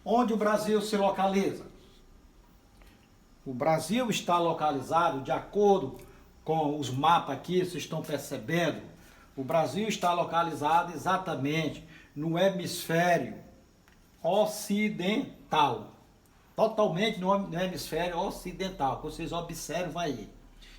Onde o Brasil se localiza? O Brasil está localizado, de acordo com os mapas aqui, vocês estão percebendo, o Brasil está localizado exatamente no hemisfério ocidental. Totalmente no hemisfério ocidental, que vocês observam aí.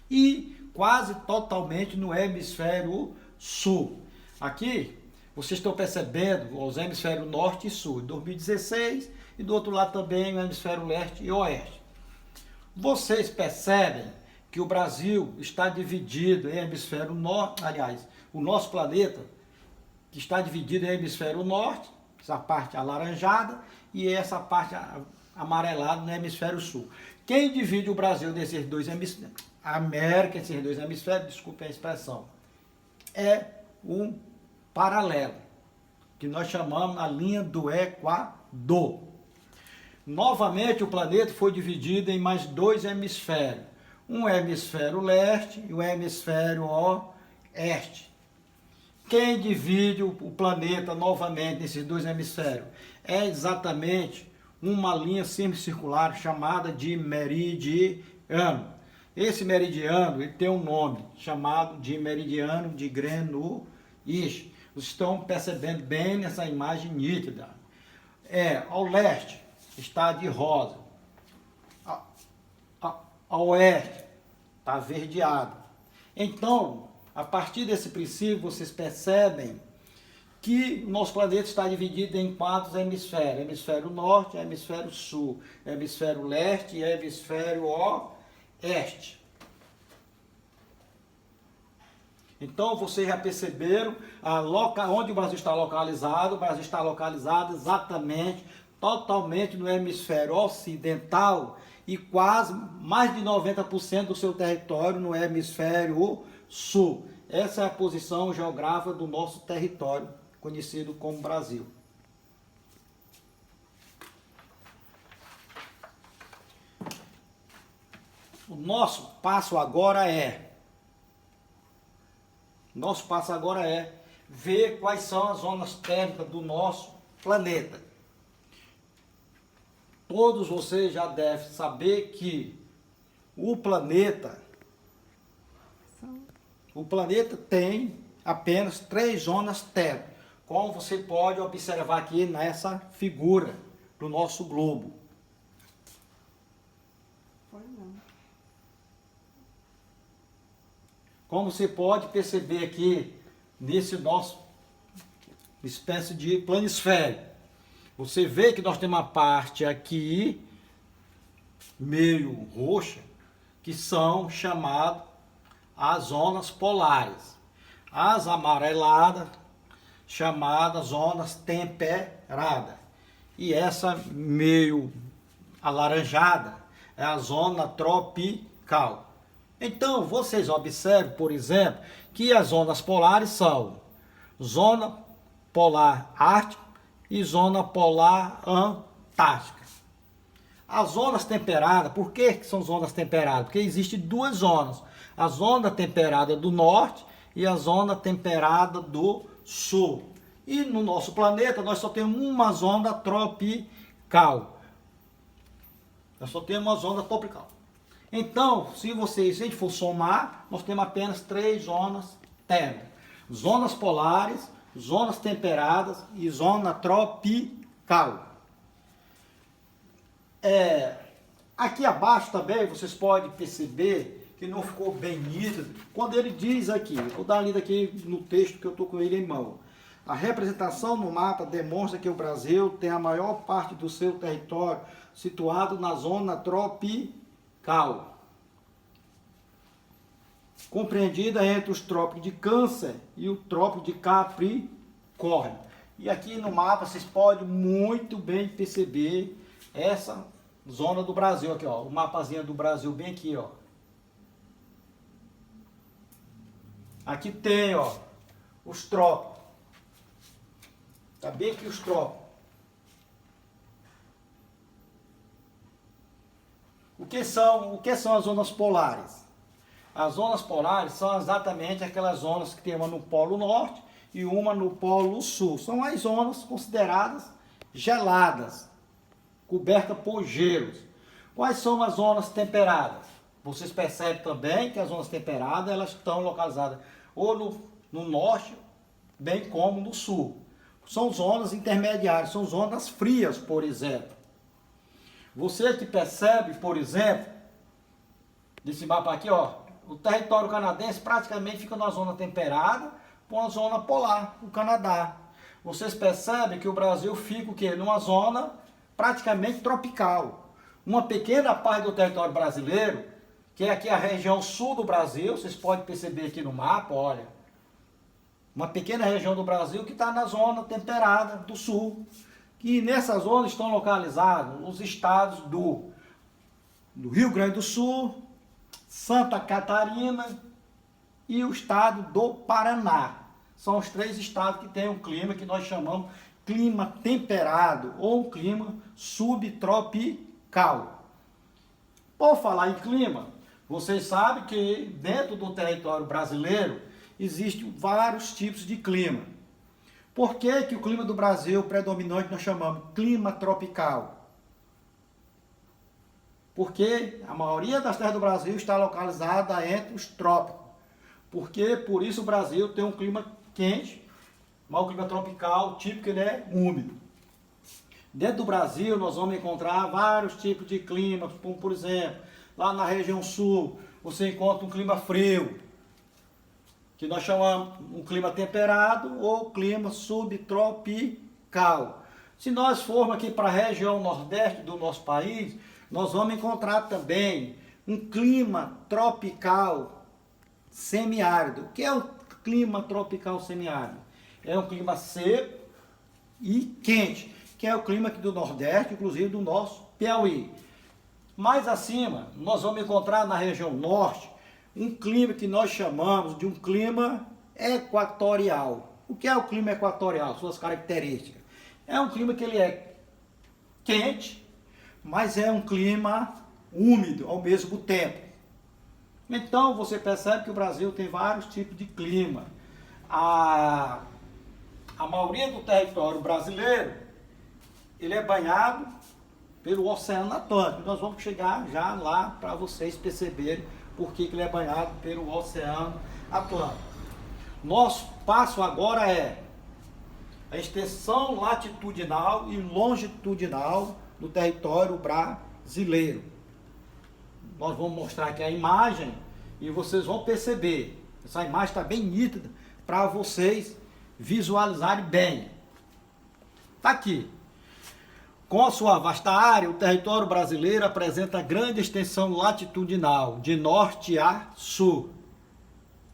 E quase totalmente no hemisfério sul. Aqui, vocês estão percebendo os hemisférios norte e sul, 2016, e do outro lado também o hemisfério leste e oeste. Vocês percebem que o Brasil está dividido em hemisfério norte, aliás, o nosso planeta que está dividido em hemisfério norte, essa parte alaranjada, e essa parte amarelada no hemisfério sul. Quem divide o Brasil nesses dois hemisférios, a América, esses dois hemisférios, desculpe a expressão, é um paralelo, que nós chamamos a linha do Equador. Novamente o planeta foi dividido em mais dois hemisférios, um hemisfério leste e um hemisfério oeste. Quem divide o planeta novamente nesses dois hemisférios é exatamente uma linha semicircular chamada de meridiano. Esse meridiano ele tem um nome chamado de meridiano de Greenwich. Vocês estão percebendo bem nessa imagem nítida. Ao leste está de rosa, ao oeste está verdeado. Então, a partir desse princípio, vocês percebem que o nosso planeta está dividido em 4 hemisférios: hemisfério norte, hemisfério sul, hemisfério leste e hemisfério oeste. Então, vocês já perceberam onde o Brasil está localizado. O Brasil está localizado exatamente, totalmente no hemisfério ocidental e quase mais de 90% do seu território no hemisfério sul. Essa é a posição geográfica do nosso território, conhecido como Brasil. O nosso passo agora é ver quais são as zonas térmicas do nosso planeta. Todos vocês já devem saber que o planeta tem apenas 3 zonas térmicas, como você pode observar aqui nessa figura do nosso globo. Como você pode perceber aqui nesse nosso espécie de planisfério, você vê que nós temos uma parte aqui meio roxa, que são chamadas as zonas polares. As amareladas, chamadas zonas temperadas. E essa meio alaranjada é a zona tropical. Então, vocês observam, por exemplo, que as zonas polares são zona polar ártica e zona polar antártica. As zonas temperadas, por que são zonas temperadas? Porque existem 2 zonas: a zona temperada do norte e a zona temperada do sul. E no nosso planeta nós só temos uma zona tropical. Nós só temos uma zona tropical. Então, se a gente for somar, nós temos apenas 3 zonas térmicas: zonas polares, zonas temperadas e zona tropical. Aqui abaixo também vocês podem perceber que não ficou bem nítido quando ele diz aqui, vou dar uma lida aqui no texto que eu estou com ele em mão. A representação no mapa demonstra que o Brasil tem a maior parte do seu território situado na zona tropical, compreendida entre os trópicos de Câncer e o trópico de Capricórnio. E aqui no mapa vocês podem muito bem perceber essa zona do Brasil aqui, ó, o mapazinho do Brasil bem aqui, ó. Aqui tem, ó, os trópicos. Tá bem aqui os trópicos. O que são as zonas polares? As zonas polares são exatamente aquelas zonas que tem uma no Polo Norte e uma no Polo Sul. São as zonas consideradas geladas. coberta por gelos. Quais são as zonas temperadas? Vocês percebem também que as zonas temperadas elas estão localizadas ou no norte, bem como no sul. São zonas intermediárias, são zonas frias, por exemplo. Você que percebe, por exemplo, desse mapa aqui, ó, o território canadense praticamente fica numa zona temperada com a zona polar, o Canadá. Vocês percebem que o Brasil fica o quê? Numa zona praticamente tropical. Uma pequena parte do território brasileiro, que é aqui a região sul do Brasil, vocês podem perceber aqui no mapa, olha. Uma pequena região do Brasil que está na zona temperada do sul. Que nessa zona estão localizados os estados do Rio Grande do Sul, Santa Catarina e o estado do Paraná. São os 3 estados que têm um clima que nós chamamos clima temperado ou um clima subtropical. Por falar em clima, vocês sabem que dentro do território brasileiro existem vários tipos de clima. Por que que o clima do Brasil predominante nós chamamos clima tropical? Porque a maioria das terras do Brasil está localizada entre os trópicos. Por isso o Brasil tem um clima quente, mas o clima tropical típico ele é úmido. Dentro do Brasil nós vamos encontrar vários tipos de clima, como por exemplo, lá na região sul você encontra um clima frio, que nós chamamos um clima temperado ou clima subtropical. Se nós formos aqui para a região nordeste do nosso país, nós vamos encontrar também um clima tropical semiárido. O que é o clima tropical semiárido? É um clima seco e quente, que é o clima aqui do Nordeste, inclusive do nosso Piauí. Mais acima, nós vamos encontrar na região norte um clima que nós chamamos de um clima equatorial. O que é o clima equatorial? Suas características. É um clima que ele é quente, mas é um clima úmido ao mesmo tempo. Então você percebe que o Brasil tem vários tipos de clima. A maioria do território brasileiro ele é banhado pelo Oceano Atlântico. Nós vamos chegar já lá para vocês perceberem por que ele é banhado pelo Oceano Atlântico. Nosso passo agora é a extensão latitudinal e longitudinal do território brasileiro. Nós vamos mostrar aqui a imagem e vocês vão perceber. Essa imagem está bem nítida para vocês visualizarem bem. Está aqui. Com a sua vasta área, o território brasileiro apresenta grande extensão latitudinal, de norte a sul.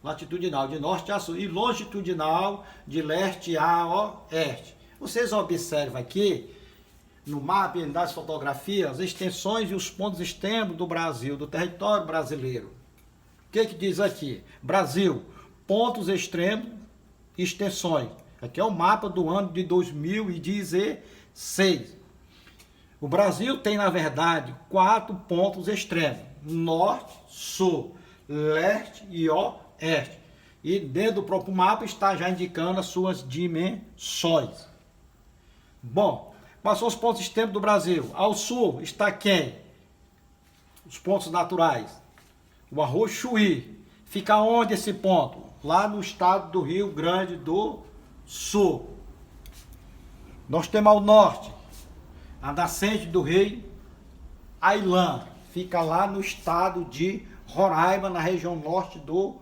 Latitudinal, de norte a sul. E longitudinal, de leste a oeste. Vocês observam aqui, no mapa e nas fotografias, as extensões e os pontos extremos do Brasil, do território brasileiro. O que diz aqui? Brasil, pontos extremos e extensões. Aqui é o mapa do ano de 2016. O Brasil tem, na verdade, 4 pontos extremos: norte, sul, leste e oeste. E dentro do próprio mapa está já indicando as suas dimensões. Bom, quais são os pontos extremos do Brasil? Ao sul está quem? Os pontos naturais. O Arroio Chuí. Fica onde esse ponto? Lá no estado do Rio Grande do Sul. Nós temos ao norte a nascente do Rio Ailã, fica lá no estado de Roraima, na região norte do